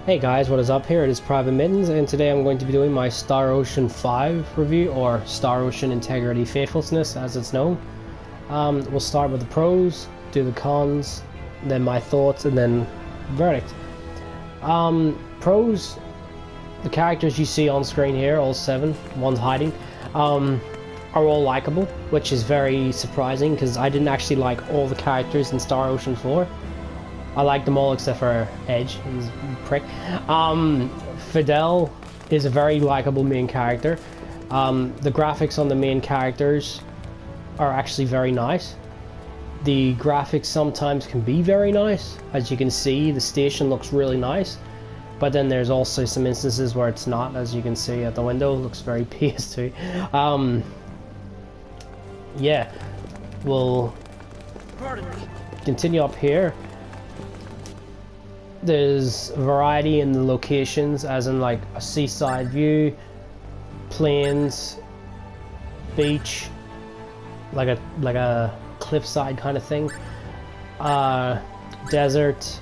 Hey guys, what is up? Here it is PvT-Mitten's, and today I'm going to be doing my Star Ocean 5 review, or Star Ocean Integrity Faithlessness as it's known. We'll start with the pros, do the cons, then my thoughts, and then verdict. Pros, the characters you see on screen here, all 7, one's hiding, are all likable, which is very surprising because I didn't actually like all the characters in Star Ocean 4. I like them all except for Edge, he's a prick. Fidel is a very likable main character. The graphics on the main characters are actually very nice. The graphics sometimes can be very nice. As you can see, the station looks really nice. But then there's also some instances where it's not, as you can see at the window. It looks very PS2. Yeah, we'll continue up here. There's variety in the locations, as in like a seaside view, plains, beach, like a cliffside kind of thing, desert,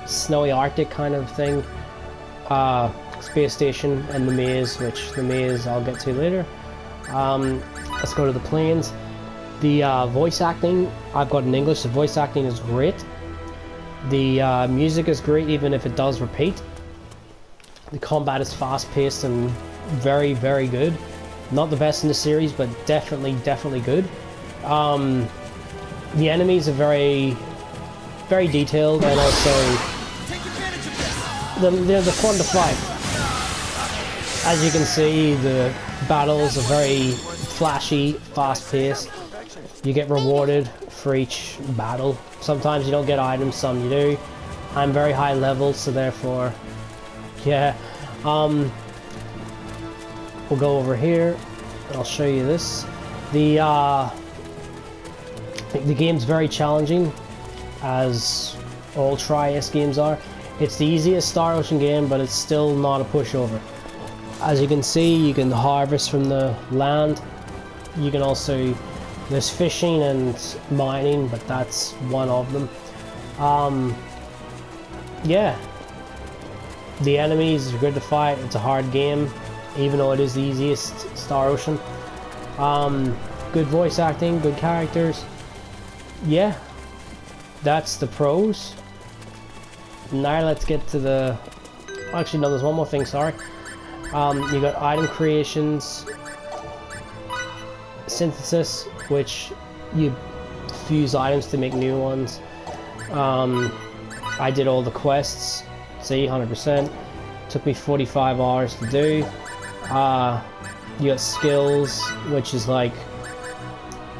snowy Arctic kind of thing, space station, and the maze, which the maze I'll get to later. Let's go to the plains. The voice acting, I've got in English. The voice acting is great. The music is great, even if it does repeat. The combat is fast-paced and very, very good. Not the best in the series, but definitely good. The enemies are very, very detailed, and also they're fun to fight. As you can see, the battles are very flashy, fast-paced. You get rewarded for each battle. Sometimes you don't get items, some you do. I'm very high level, so therefore, yeah. We'll go over here. I'll show you this. The game's very challenging, as all Tri-S games are. It's the easiest Star Ocean game, but it's still not a pushover. As you can see, you can harvest from the land. You can also, there's fishing and mining, but that's one of them. Yeah. The enemies are good to fight. It's a hard game, even though it is the easiest Star Ocean. Good voice acting, good characters. Yeah. That's the pros. Now let's get to the... Actually, no, there's one more thing, sorry. You got item creations, synthesis, which you fuse items to make new ones. I did all the quests, see, 100%. Took me 45 hours to do. You got skills, which is like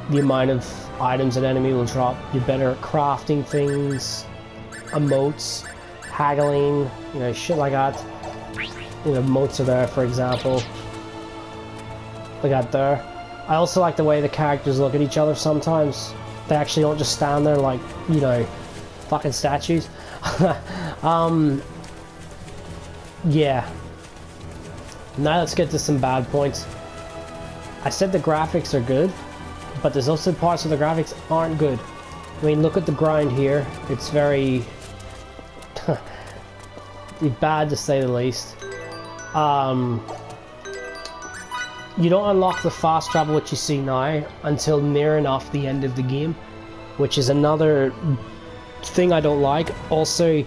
the amount of items an enemy will drop. You're better at crafting things, emotes, haggling, you know, shit like that. You know, emotes are there, for example. Like that there. I also like the way the characters look at each other sometimes. They actually don't just stand there like, you know, fucking statues. Yeah. Now let's get to some bad points. I said the graphics are good, but there's also parts of the graphics aren't good. I mean, look at the grind here. It's very... bad to say the least. You don't unlock the fast travel, which you see now, until near enough the end of the game, which is another thing I don't like. Also,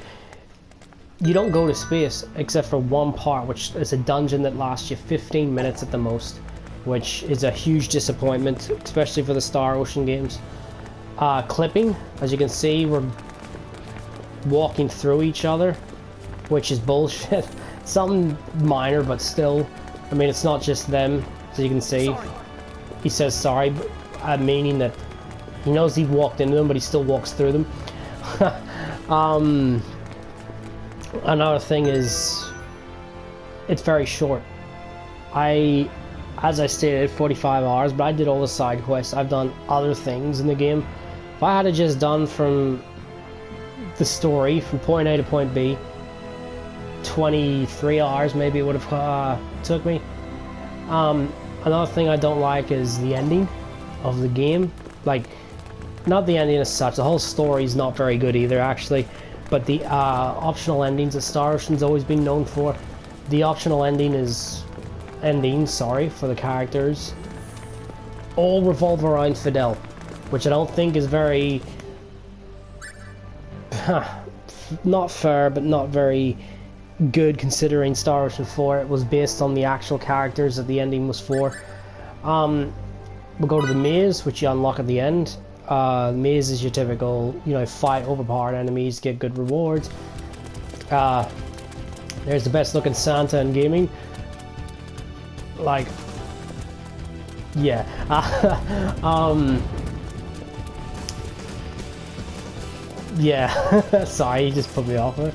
you don't go to space except for one part, which is a dungeon that lasts you 15 minutes at the most, which is a huge disappointment, especially for the Star Ocean games. Clipping, as you can see, we're walking through each other, which is bullshit. Something minor, but still, I mean, it's not just them, as you can see. Sorry. He says sorry, but, meaning that he knows he walked into them, but he still walks through them. Another thing is, it's very short. As I stated, 45 hours, but I did all the side quests. I've done other things in the game. If I had just done from the story, from point A to point B, 23 hours maybe it would have took me. Another thing I don't like is the ending of the game. Like, not the ending as such, the whole story is not very good either, actually. but the optional endings that Star Ocean's always been known for. The optional endings for the characters all revolve around Fidel, which I don't think is very not fair, but not very good considering Star Ocean 4 it was based on the actual characters that the ending was for. We'll go to the maze, which you unlock at the end. Maze is your typical, you know, fight overpowered enemies, get good rewards. There's the best looking Santa in gaming. Like, yeah. Yeah. Sorry, you just put me off it.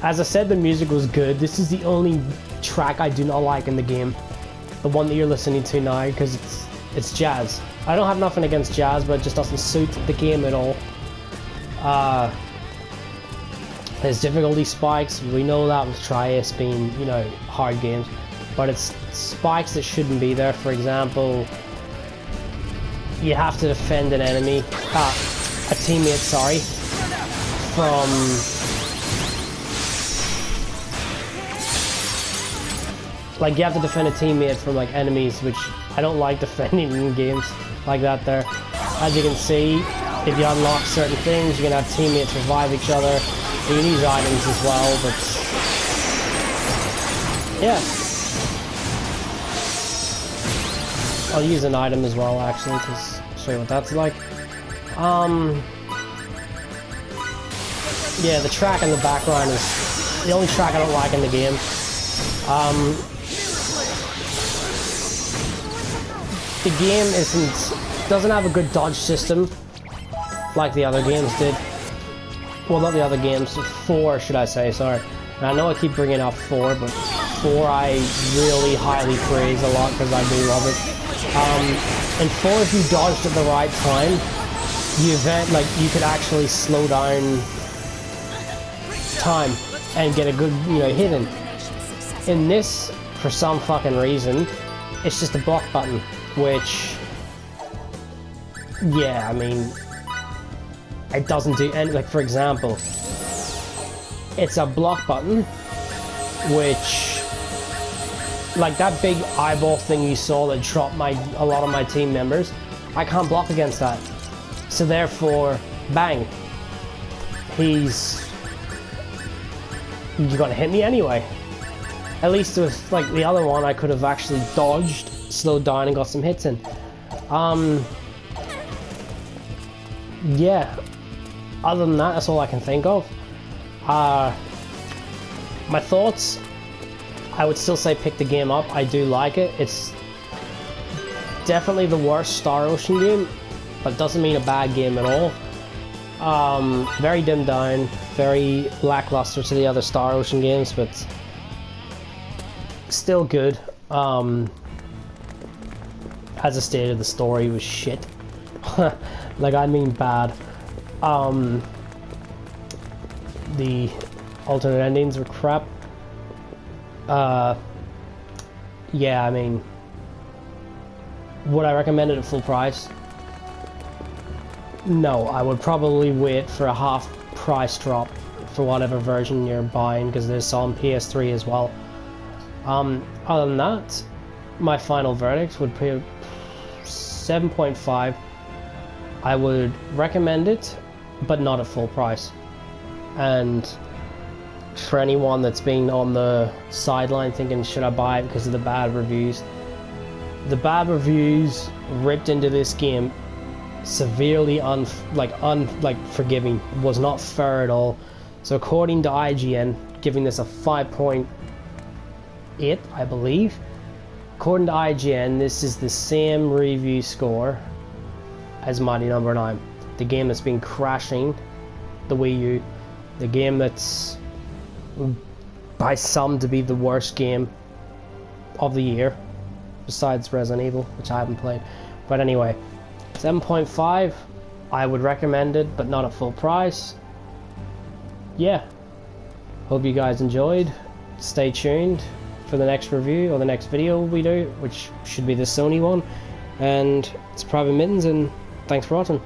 As I said, the music was good. This is the only track I do not like in the game. The one that you're listening to now, because it's jazz. I don't have nothing against jazz, but it just doesn't suit the game at all. There's difficulty spikes. We know that with Trias being, you know, hard games. But it's spikes that shouldn't be there. For example, you have to defend an enemy, a teammate, sorry, from... Like, you have to defend a teammate from, like, enemies, which I don't like defending in games like that there. As you can see, if you unlock certain things, you can have teammates revive each other. You can use items as well, but... yeah. I'll use an item as well, actually, to show you what that's like. Yeah, the track in the background is the only track I don't like in the game. The game doesn't have a good dodge system like the other games did. Well, not the other games, 4 should I say, sorry. And I know I keep bringing up 4, but 4 I really highly praise a lot because I do love it. In 4, if you dodged at the right time, you could actually slow down time and get a good, you know, hit in. In this, for some fucking reason, it's just a block button, which, yeah, I mean, it doesn't do any, like, for example, it's a block button, which, like that big eyeball thing you saw that dropped a lot of my team members, I can't block against that. So therefore, bang, you're gonna hit me anyway. At least with, like, the other one, I could have actually dodged, slowed down, and got some hits in. Yeah. Other than that, that's all I can think of. My thoughts, I would still say pick the game up. I do like it. It's definitely the worst Star Ocean game, but doesn't mean a bad game at all. Very dimmed down, very lackluster to the other Star Ocean games, but still good. As I stated, the story was shit. Like, I mean bad. The alternate endings were crap. Yeah, I mean, would I recommend it at full price? No, I would probably wait for a half price drop for whatever version you're buying, because there's some PS3 as well. Other than that, my final verdict would be 7.5. I would recommend it, but not at full price. And for anyone that's been on the sideline thinking, should I buy it because of the bad reviews? The bad reviews ripped into this game severely unforgiving, was not fair at all. So according to IGN, giving this a 5.8, I believe. According to IGN, this is the same review score as Mighty Number 9. The game that's been crashing the Wii U. The game that's by some to be the worst game of the year, besides Resident Evil, which I haven't played. But anyway, 7.5, I would recommend it, but not at full price. Yeah, hope you guys enjoyed. Stay tuned for the next review, or the next video we do, which should be the Sony one. And it's Private Mittens, and thanks for watching.